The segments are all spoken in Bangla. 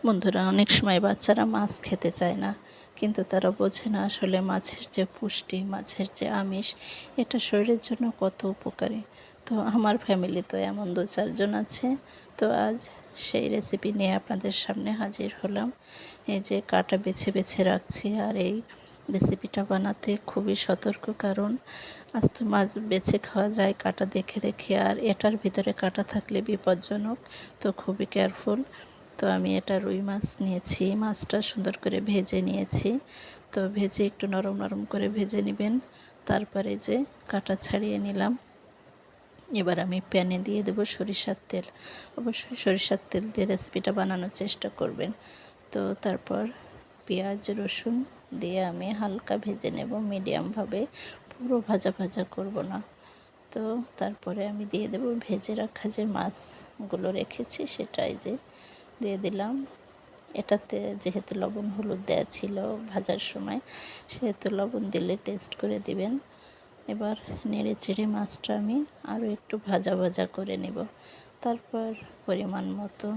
বন্ধুরা, অনেক সময় বাচ্চারা মাছ খেতে চায় না, কিন্তু তারা বোঝে না আসলে মাছের যে পুষ্টি, মাছের যে আমিষ, এটা শরীরের জন্য কত উপকারী। তো আমার ফ্যামিলি তো এমন 2-4 জন আছে। তো আজ সেই রেসিপি নিয়ে আপনাদের সামনে হাজির হলাম। এই যে কাটা বেছে বেছে রাখছি, আর এই রেসিপিটা বানাতে খুবই সতর্ক, কারণ আস্ত মাছ বেছে খাওয়া যায় কাটা দেখে দেখে, আর এটার ভিতরে কাটা থাকলে বিপজ্জনক। তো খুবই কেয়ারফুল। তো আমি এটা রুই মাছ নিয়েছি, মাছটা সুন্দর করে ভেজে নিয়েছি। তো ভেজে একটু নরম নরম করে ভেজে নেবেন। তারপরে যে কাটা ছাড়িয়ে নিলাম। এবার আমি প্যানে দিয়ে দেবো সরিষার তেল। অবশ্যই সরিষার তেল দিয়ে রেসিপিটা বানানোর চেষ্টা করবেন। তো তারপর পেঁয়াজ রসুন দিয়ে আমি হালকা ভেজে নেব, মিডিয়ামভাবে, পুরো ভাজা ভাজা করব না। তো তারপরে আমি দিয়ে দেব ভেজে রাখা যে মাছগুলো রেখেছি, সেটাই যে দিয়ে দিলাম। এটাতে যেহেতু লবণ হলুদ দেওয়া ছিল ভাজার সময়, সেহেতু লবণ দিলে টেস্ট করে দিবেন। এবার নেড়ে চেড়ে মাছটা আমি আরও একটু ভাজা ভাজা করে নেব। তারপর পরিমাণ মতো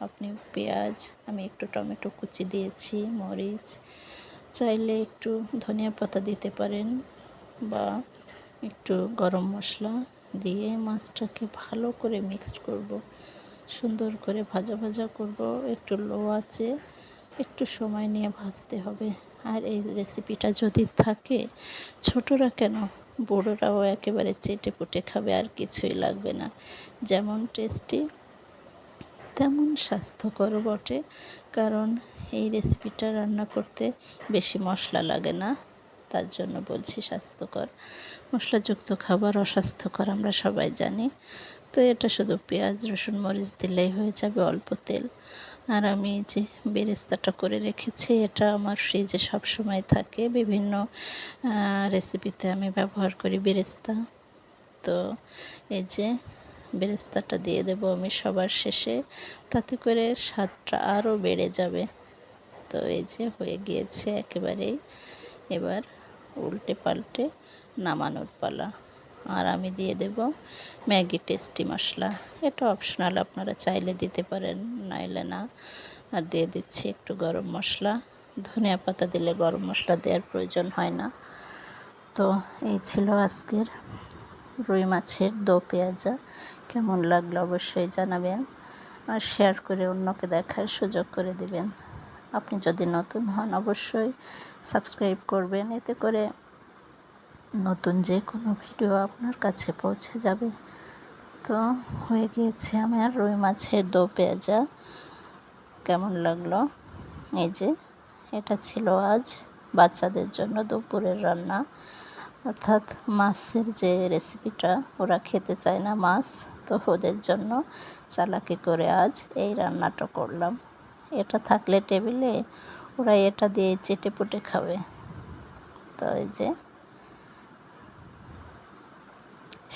আপনি পেঁয়াজ, আমি একটু টমেটো কুচি দিয়েছি, মরিচ, চাইলে একটু ধনিয়া পাতা দিতে পারেন, বা একটু গরম মশলা দিয়ে মাছটাকে ভালো করে মিক্সড করব। সুন্দর করে ভাজা ভাজা করব, একটু লো আঁচে একটু সময় নিয়ে ভাজতে হবে। আর এই রেসিপিটা যদি থাকে, ছোটরা কেন, বড়োরাও একেবারে চেটে পুটে খাবে, আর কিছুই লাগবে না। যেমন টেস্টি তেমন স্বাস্থ্যকরও বটে, কারণ এই রেসিপিটা রান্না করতে বেশি মশলা লাগে না। তার জন্য বলছি স্বাস্থ্যকর। মশলাযুক্ত খাবার অস্বাস্থ্যকর, আমরা সবাই জানি। তো এটা শুধু পেঁয়াজ রসুন মরিচ দিলেই হয়ে যাবে, অল্প তেল। আর আমি যে বেরেস্তাটা করে রেখেছি, এটা আমার ফ্রিজে সব সময় থাকে। বিভিন্ন রেসিপিতে আমি ব্যবহার করি বেরেস্তা। তো এই যে বেরেস্তাটা দিয়ে দেবো আমি সবার শেষে, তাতে করে স্বাদটা আরও বেড়ে যাবে। তো এই যে হয়ে গিয়েছে একেবারেই। এবার উল্টে পাল্টে নামানোর পালা। আর আমি দিয়ে দেব ম্যাগি টেস্টি মশলা। এটা অপশনাল, আপনারা চাইলে দিতে পারেন, নাইলে না। আর দিয়ে দিচ্ছি একটু গরম মশলা। ধনিয়া পাতা দিলে গরম মশলা দেওয়ার প্রয়োজন হয় না। তো এই ছিল আজকের রুই মাছের দো পেঁয়াজা। কেমন লাগলো অবশ্যই জানাবেন, আর শেয়ার করে অন্যকে দেখার সুযোগ করে দিবেন। আপনি যদি নতুন হন, অবশ্যই সাবস্ক্রাইব করবেন, এতে করে নতুন যে কোনো ভিডিও আপনার কাছে পৌঁছে যাবে। তো হয়ে গিয়েছে আমার রুই মাছের দো পেঁয়াজা। কেমন লাগলো? এই যে এটা ছিল আজ বাচ্চাদের জন্য দুপুরের রান্না, অর্থাৎ মাছের যে রেসিপিটা, ওরা খেতে চায় না মাছ, তো ওদের জন্য চালাকি করে আজ এই রান্নাটা করলাম। এটা থাকলে টেবিলে ওরা এটা দিয়ে চেটে পুটে খাবে। তো এই যে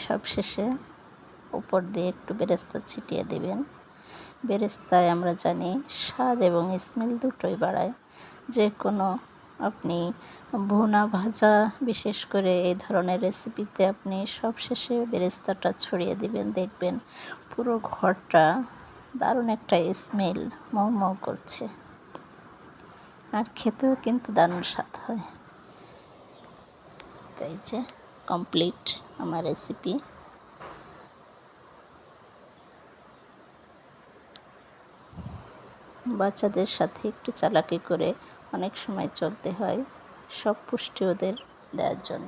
সবশেষে উপর দিয়ে একটু বেরেস্তা ছিটিয়ে দিবেন। বেরেস্তায় আমরা জানি স্বাদ এবং স্মেল দুটোই বাড়ায়। যে কোনো আপনি ভুনা ভাজা, বিশেষ করে এই ধরনের রেসিপিতে আপনি সবশেষে বেরেস্তাটা ছড়িয়ে দিবেন, দেখবেন পুরো ঘরটা দারুণ একটা স্মেল মৌ মৌ করছে, আর খেতেও কিন্তু দারুণ স্বাদ হয়। তাই যে কমপ্লিট আমার রেসিপি। বাচ্চাদের সাথে একটু চালাকি করে অনেক সময় চলতে হয়, সব পুষ্টি ওদের দেওয়ার জন্য।